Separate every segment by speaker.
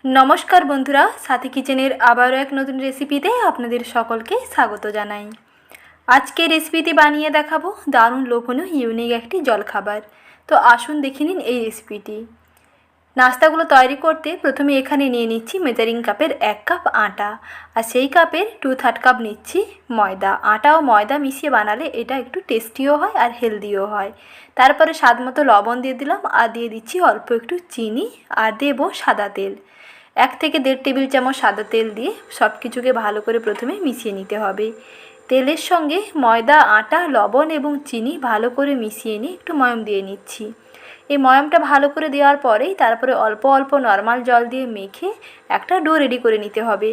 Speaker 1: नमस्कार बंधुरा साथी किचेनेर आबारो एक नतून रेसिपिते आपनादेर सकलके स्वागत जानाई। आजके रेसिपिते बानिये देखाबो दारुण लोभनीय इउनिक एकटी जलखाबार। तो आसुन देखे निन एई रेसिपिटी। नास्तागुलो तैरी करते प्रथमे एखाने निये निচ্ছি मेजारिंग कापेर 1 कप आटा और सेई कापेर 2/3 कप निচ্ছি मयदा। आटा और मयदा मिशिए बनाले एटा एकटू टेस्टिओ हय और हेल्दिओ हय। तारपरे स्वाद मतो लवण दिए दिलाम और दिए दिচ্ছি अल्प एकटू चीनी और देबो सादा तेल। 1 থেকে 1.5 টেবিল চামচ সাদা তেল দিয়ে সব কিছুকে ভালো করে প্রথমে মিশিয়ে নিতে হবে। তেলের সঙ্গে ময়দা, আটা, লবণ এবং চিনি ভালো করে মিশিয়ে নিয়ে একটু ময়ম দিয়ে নিচ্ছি। এই ময়মটা ভালো করে দেওয়ার পরেই তারপরে অল্প অল্প নরমাল জল দিয়ে মেখে একটা ডো রেডি করে নিতে হবে।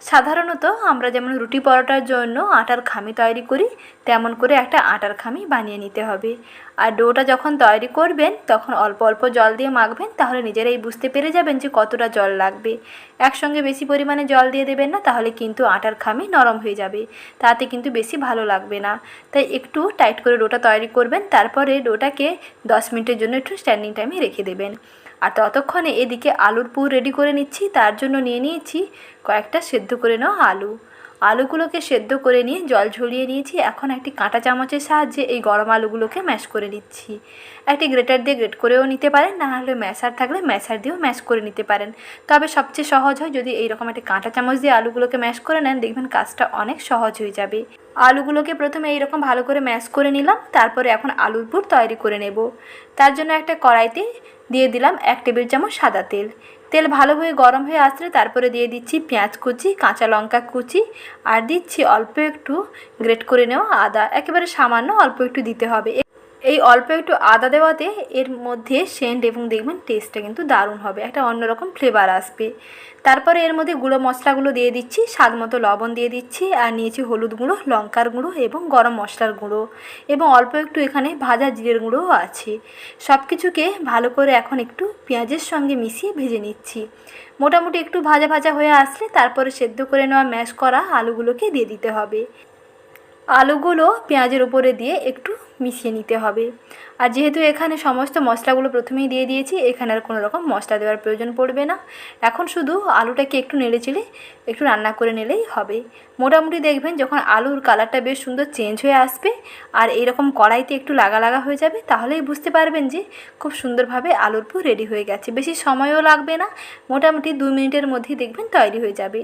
Speaker 1: সাধারণত আমরা যেমন রুটি পরোটার জন্য আটার খামি তৈরি করি তেমন করে একটা আটার খামি বানিয়ে নিতে হবে। আর ডোটা যখন তৈরি করবেন তখন অল্প অল্প জল দিয়ে মাখবেন, তাহলে নিজেরাই বুঝতে পেরে যাবেন যে কতটা জল লাগবে। একসঙ্গে বেশি পরিমাণে জল দিয়ে দেবেন না, তাহলে কিন্তু আটার খামি নরম হয়ে যাবে, তাতে কিন্তু বেশি ভালো লাগবে না। তাই একটু টাইট করে ডোটা তৈরি করবেন। তারপরে ডোটাকে 10 মিনিটের জন্য একটু স্ট্যান্ডিং টাইমে রেখে দেবেন। আর ততক্ষণে এদিকে আলুর পুর রেডি করে নিচ্ছি। তার জন্য নিয়ে নিয়েছি কয়েকটা সেদ্ধ করে নেওয়া আলু। আলুগুলোকে সেদ্ধ করে নিয়ে জল ঝরিয়ে নিয়েছি। এখন একটি কাঁটা চামচের সাহায্যে এই গরম আলুগুলোকে ম্যাশ করে নিচ্ছি। একটি গ্রেটার দিয়ে গ্রেট করেও নিতে পারেন, না হলে ম্যাশার থাকলে ম্যাশার দিয়েও ম্যাশ করে নিতে পারেন। তবে সবচেয়ে সহজ হয় যদি এইরকম একটি কাঁটা চামচ দিয়ে আলুগুলোকে ম্যাশ করে নেন, দেখবেন কাজটা অনেক সহজ হয়ে যাবে। আলুগুলোকে প্রথমে এইরকম ভালো করে ম্যাশ করে নিলাম। তারপরে এখন আলুর পুর তৈরি করে নেব। তার জন্য একটা কড়াইতে দিয়ে দিলাম 1 টেবিল চামচ সাদা তেল। তেল ভালোভাবে গরম হয়ে আসলে তারপরে দিয়ে দিচ্ছি পেঁয়াজ কুচি, কাঁচা লঙ্কা কুচি আর দিচ্ছি অল্প একটু গ্রেট করে নেওয়া আদা। একেবারে সামান্য অল্প একটু দিতে হবে। এই অল্প একটু আদা দেওয়াতে এর মধ্যে সেন্ট এবং দেখবেন টেস্টটা কিন্তু দারুণ হবে, একটা অন্যরকম ফ্লেভার আসবে। তারপরে এর মধ্যে গুঁড়ো মশলাগুলো দিয়ে দিচ্ছি, স্বাদ মতো লবণ দিয়ে দিচ্ছি আর নিয়েছি হলুদ গুঁড়ো, লঙ্কার গুঁড়ো এবং গরম মশলার গুঁড়ো এবং অল্প একটু এখানে ভাজা জিরের গুঁড়োও আছে। সব কিছুকে ভালো করে এখন একটু পেঁয়াজের সঙ্গে মিশিয়ে ভেজে নিচ্ছি। মোটামুটি একটু ভাজা ভাজা হয়ে আসলে তারপরে সেদ্ধ করে নেওয়া ম্যাশ করা আলুগুলোকে দিয়ে দিতে হবে। আলুগুলো পেঁয়াজের উপরে দিয়ে একটু মিশিয়ে নিতে হবে। আর যেহেতু এখানে সমস্ত মশলাগুলো প্রথমেই দিয়ে দিয়েছি, এখানে আর কোনো রকম মশলা দেওয়ার প্রয়োজন পড়বে না। এখন শুধু আলুটাকে একটু নেড়েচেড়ে একটু রান্না করে নিলেই হবে। মোটামুটি দেখবেন যখন আলুর কালারটা বেশ সুন্দর চেঞ্জ হয়ে আসবে আর এইরকম কড়াইতে একটু লাগা লাগা হয়ে যাবে, তাহলেই বুঝতে পারবেন যে খুব সুন্দরভাবে আলুর পুর রেডি হয়ে গেছে। বেশি সময়ও লাগবে না, মোটামুটি 2 মিনিটের মধ্যেই দেখবেন তৈরি হয়ে যাবে।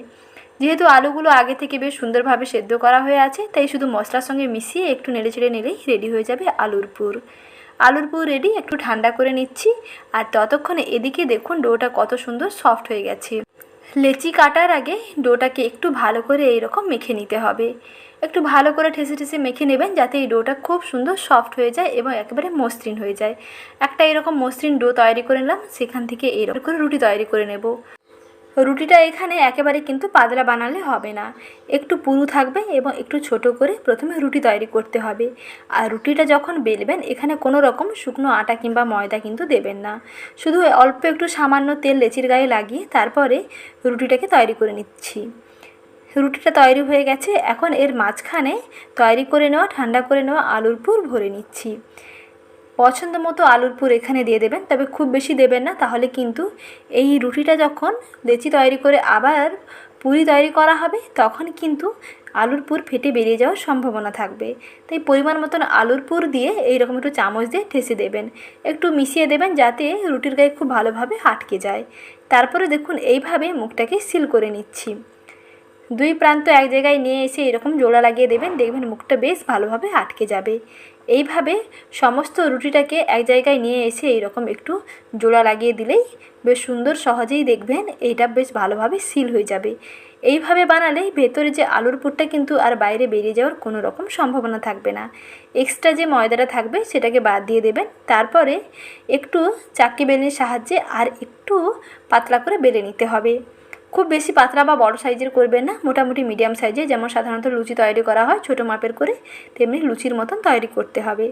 Speaker 1: যেহেতু আলুগুলো আগে থেকে বেশ সুন্দরভাবে সেদ্ধ করা হয়ে আছে, তাই শুধু মশলার সঙ্গে মিশিয়ে একটু নেড়েচেড়ে নিলেই রেডি হয়ে যাবে আলুর পুর। আলুর পুর রেডি, একটু ঠান্ডা করে নিচ্ছি। আর ততক্ষণে এদিকে দেখুন ডোটা কত সুন্দর সফট হয়ে গেছে। লেচি কাটার আগে ডোটাকে একটু ভালো করে এইরকম মেখে নিতে হবে। একটু ভালো করে ঠেসে ঠেসে মেখে নেবেন যাতে এই ডোটা খুব সুন্দর সফট হয়ে যায় এবং একেবারে মসৃণ হয়ে যায়। একটা এরকম মসৃণ ডো তৈরি করে নিলাম, সেখান থেকে এইরকম করে রুটি তৈরি করে নেব। রুটিটা এখানে একেবারে কিন্তু পাতলা বানালে হবে না, একটু পুরু থাকবে এবং একটু ছোট করে প্রথমে রুটি তৈরি করতে হবে। আর রুটিটা যখন বেলবেন এখানে কোনো রকম শুকনো আটা কিংবা ময়দা কিন্তু দেবেন না, শুধু অল্প একটু সামান্য তেল লেচির গায়ে লাগিয়ে তারপরে রুটিটাকে তৈরি করে নিচ্ছি। রুটিটা তৈরি হয়ে গেছে। এখন এর মাঝখানে তৈরি করে নেওয়া ঠান্ডা করে নেওয়া আলুর পুর ভরে নিচ্ছি। পছন্দ মতো আলুর পুর এখানে দিয়ে দেবেন, তবে খুব বেশি দেবেন না, তাহলে কিন্তু এই রুটিটা যখন লেচি তৈরি করে আবার পুরি তৈরি করা হবে তখন কিন্তু আলুর পুর ফেটে বেরিয়ে যাওয়ার সম্ভাবনা থাকবে। তাই পরিমাণ মতন আলুর পুর দিয়ে এইরকম একটু চামচ দিয়ে ঠেসে দেবেন, একটু মিশিয়ে দেবেন যাতে রুটির গায়ে খুব ভালোভাবে আটকে যায়। তারপরে দেখুন এইভাবে মুখটাকে সিল করে নিচ্ছি। 2 প্রান্ত এক জায়গায় নিয়ে এসে এরকম জোড়া লাগিয়ে দেবেন, দেখবেন মুখটা বেশ ভালোভাবে আটকে যাবে। এইভাবে সমস্ত রুটিটাকে এক জায়গায় নিয়ে এসে এইরকম একটু জোড়া লাগিয়ে দিলেই বেশ সুন্দর সহজেই দেখবেন এইটা বেশ ভালোভাবে সিল হয়ে যাবে। এইভাবে বানালে ভেতরে যে আলুর পুরটা কিন্তু আর বাইরে বেরিয়ে যাওয়ার কোনো রকম সম্ভাবনা থাকবে না। এক্সট্রা যে ময়দাটা থাকবে সেটাকে বাদ দিয়ে দেবেন। তারপরে একটু চাকি বেলনির সাহায্যে আর একটু পাতলা করে বেলে নিতে হবে। খুব বেশি পাতলা বা বড় সাইজের করবেন না, মোটামুটি মিডিয়াম সাইজে, যেমন সাধারণত লুচি তৈরি করা হয় ছোটো মাপের করে, তেমনি লুচির মতন তৈরি করতে হবে।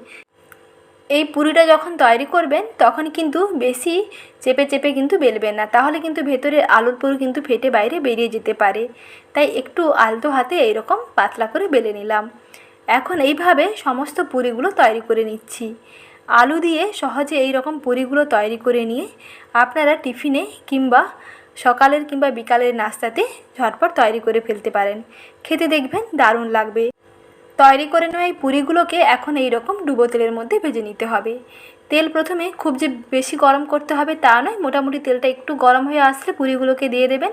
Speaker 1: এই পুরিটা যখন তৈরি করবেন তখন কিন্তু বেশি চেপে চেপে কিন্তু বেলবেন না, তাহলে কিন্তু ভেতরে আলুর পুর কিন্তু ফেটে বাইরে বেরিয়ে যেতে পারে। তাই একটু আলতো হাতে এইরকম পাতলা করে বেলে নিলাম। এখন এইভাবে সমস্ত পুরিগুলো তৈরি করে নিচ্ছি। আলু দিয়ে সহজে এই রকম পুরিগুলো তৈরি করে নিয়ে আপনারা টিফিনে কিংবা সকালের কিংবা বিকালের নাস্তাতে ঝটপট তৈরি করে ফেলতে পারেন। খেতে দেখবেন দারুণ লাগবে। তৈরি করে নেওয়া এই পুরিগুলোকে এখন এই রকম ডুবো তেলের মধ্যে ভেজে নিতে হবে। তেল প্রথমে খুব যে বেশি গরম করতে হবে তা নয়, মোটামুটি তেলটা একটু গরম হয়ে আসলে পুরিগুলোকে দিয়ে দেবেন।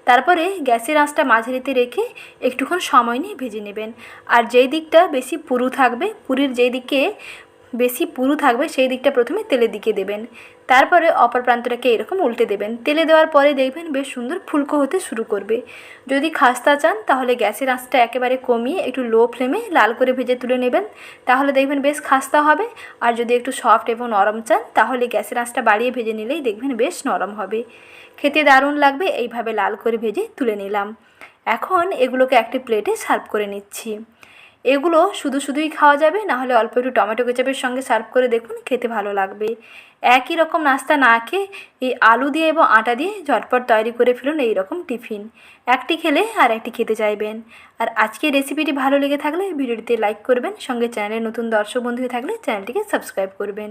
Speaker 1: তারপরে গ্যাসের আঁচটা মাঝারিতে রেখে একটুক্ষণ সময় নিয়ে ভেজে নেবেন। আর যেই দিকটা বেশি পুরু থাকবে, পুরির যেই দিকে বেশি পুরু থাকবে সেই দিকটা প্রথমে তেলের দিকে দেবেন। তারপরে অপর প্রান্তটাকে এরকম উল্টে দেবেন। তেলে দেওয়ার পরে দেখবেন বেশ সুন্দর ফুলকো হতে শুরু করবে। যদি খাস্তা চান তাহলে গ্যাসের আঁচটা একেবারে কমিয়ে একটু লো ফ্লেমে লাল করে ভেজে তুলে নেবেন, তাহলে দেখবেন বেশ খাস্তা হবে। আর যদি একটু সফট এবং নরম চান তাহলে গ্যাসের আঁচটা বাড়িয়ে ভেজে নিলেই দেখবেন বেশ নরম হবে। খেতে দারুণ লাগবে। এইভাবে লাল করে ভেজে তুলে নিলাম। এখন এগুলোকে একটি প্লেটে সার্ভ করে নিচ্ছি। এগুলো শুধুই খাওয়া যাবে, না হলে অল্প একটু টমেটো কেচাপের সঙ্গে সার্ভ করে দেখুন, খেতে ভালো লাগবে। একই রকম নাস্তা না খেয়ে এই আলু দিয়ে এবং আটা দিয়ে ঝটপট তৈরি করে ফেলুন এই রকম টিফিন। একটি খেলে আর একটি খেতে চাইবেন। আর আজকের রেসিপিটি ভালো লেগে থাকলে ভিডিওটিতে লাইক করবেন, সঙ্গে চ্যানেলে নতুন দর্শক বন্ধু হয়ে থাকলে চ্যানেলটিকে সাবস্ক্রাইব করবেন।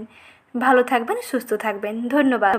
Speaker 1: ভালো থাকবেন, সুস্থ থাকবেন। ধন্যবাদ।